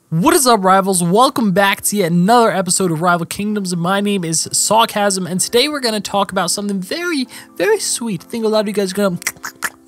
What is up, rivals? Welcome back to yet another episode of Rival Kingdoms. My name is Sawcasm, and today we're going to talk about something very, very sweet. I think a lot of you guys are going to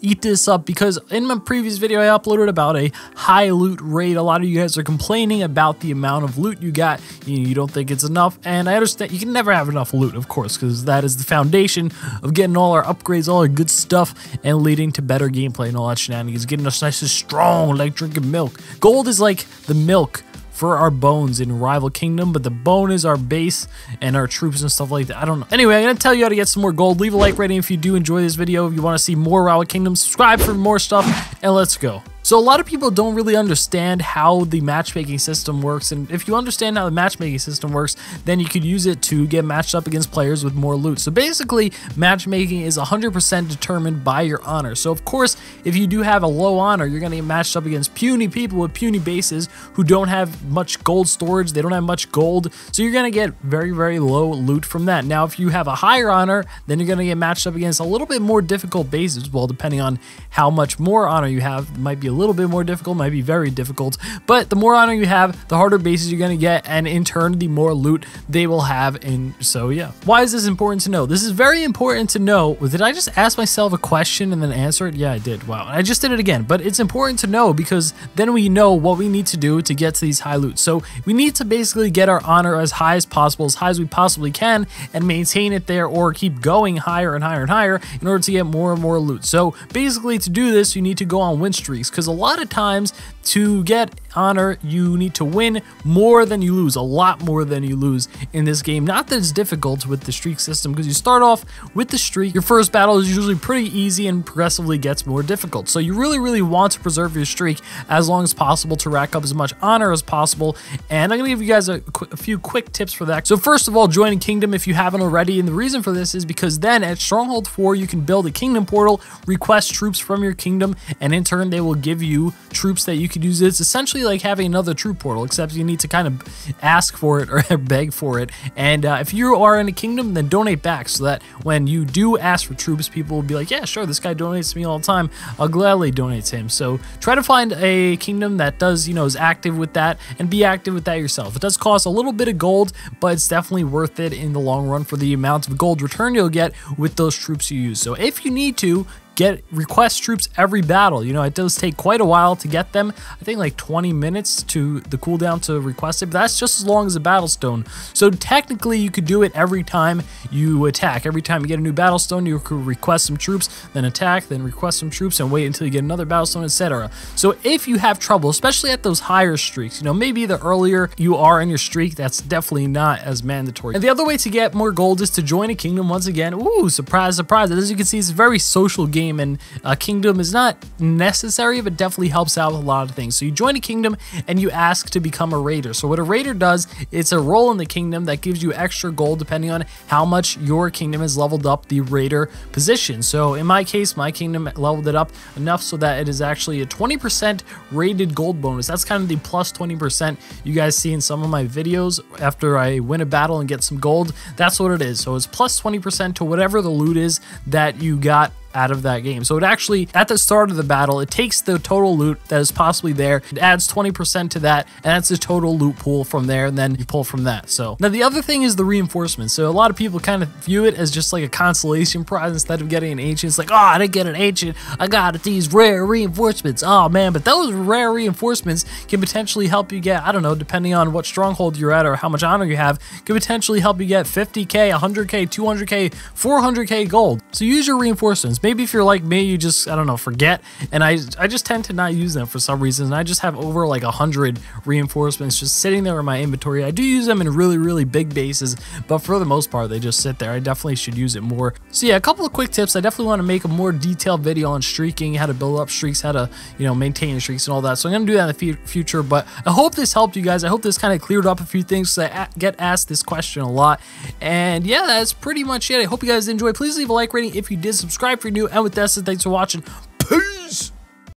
eat this up because in my previous video I uploaded about a high loot rate. A lot of you guys are complaining about the amount of loot you got. You don't think it's enough, and I understand you can never have enough loot, of course, because that is the foundation of getting all our upgrades, all our good stuff, and leading to better gameplay and all that shenanigans, getting us nice and strong like drinking milk. Gold is like the milk for our bones in Rival Kingdom, but the bone is our base and our troops and stuff like that. I don't know. Anyway, I'm gonna tell you how to get some more gold. Leave a like rating if you do enjoy this video. If you want to see more Rival Kingdom, subscribe for more stuff, and let's go. So a lot of people don't really understand how the matchmaking system works, and if you understand how the matchmaking system works, then you could use it to get matched up against players with more loot. So basically, matchmaking is 100% determined by your honor. So of course, if you do have a low honor, you're going to get matched up against puny people with puny bases who don't have much gold storage, they don't have much gold, so you're going to get very, very low loot from that. Now, if you have a higher honor, then you're going to get matched up against a little bit more difficult bases. Well, depending on how much more honor you have, it might be a little bit more difficult, might be very difficult, but the more honor you have, the harder bases you're going to get, and in turn the more loot they will have. And so yeah, why is this important to know? This is very important to know. Did I just ask myself a question and then answer it? Yeah, I did. Wow, I just did it again. But it's important to know because then we know what we need to do to get to these high loot. So we need to basically get our honor as high as possible, as high as we possibly can, and maintain it there or keep going higher and higher and higher in order to get more and more loot. So basically, to do this, you need to go on win streaks, because a lot of times to get honor you need to win more than you lose, a lot more than you lose in this game. Not that it's difficult with the streak system, because you start off with the streak, your first battle is usually pretty easy and progressively gets more difficult. So you really want to preserve your streak as long as possible to rack up as much honor as possible, and I'm gonna give you guys a few quick tips for that. So first of all, join a kingdom if you haven't already, and the reason for this is because then at Stronghold 4 you can build a kingdom portal, request troops from your kingdom, and in turn they will give you troops that you could use. It's essentially like having another troop portal, except you need to kind of ask for it or beg for it. And if you are in a kingdom, then donate back, so that when you do ask for troops, people will be like, yeah, sure, this guy donates to me all the time, I'll gladly donate to him. So try to find a kingdom that does, is active with that, and be active with that yourself. It does cost a little bit of gold, but it's definitely worth it in the long run for the amount of gold return you'll get with those troops you use. So if you need to, request troops every battle. It does take quite a while to get them. I think like 20 minutes to the cooldown to request it, but that's just as long as a battle stone. So technically you could do it every time you attack. Every time you get a new battle stone, you could request some troops, then attack, then request some troops, and wait until you get another battle stone, etc. So if you have trouble, especially at those higher streaks, maybe the earlier you are in your streak, that's definitely not as mandatory. And the other way to get more gold is to join a kingdom once again. Ooh, surprise, surprise. As you can see, it's a very social game, and a kingdom is not necessary, but definitely helps out with a lot of things. So you join a kingdom and you ask to become a raider. So what a raider does, it's a role in the kingdom that gives you extra gold depending on how much your kingdom has leveled up the raider position. So in my case, my kingdom leveled it up enough so that it is actually a 20% rated gold bonus. That's kind of the plus 20% you guys see in some of my videos after I win a battle and get some gold. That's what it is. So it's plus 20% to whatever the loot is that you got out of that game. So it actually, at the start of the battle, it takes the total loot that is possibly there, it adds 20% to that, and that's the total loot pool from there, and then you pull from that. So now the other thing is the reinforcements. So a lot of people kind of view it as just like a consolation prize instead of getting an ancient. It's like, oh, I didn't get an ancient, I got these rare reinforcements. Oh man, but those rare reinforcements can potentially help you get, I don't know, depending on what stronghold you're at or how much honor you have, can potentially help you get 50k, 100k, 200k, 400k gold. So use your reinforcements. Maybe if you're like me, you just, I don't know, forget, and I just tend to not use them for some reason, and I just have over like 100 reinforcements just sitting there in my inventory. I do use them in really big bases, but for the most part, they just sit there. I definitely should use it more. So yeah, a couple of quick tips. I definitely want to make a more detailed video on streaking, how to build up streaks, how to, maintain streaks and all that. So I'm going to do that in the future, but I hope this helped you guys. I hope this kind of cleared up a few things, because I get asked this question a lot. And yeah, that's pretty much it. I hope you guys enjoyed. Please leave a like rating if you did, subscribe if you're new, and with that said, thanks for watching.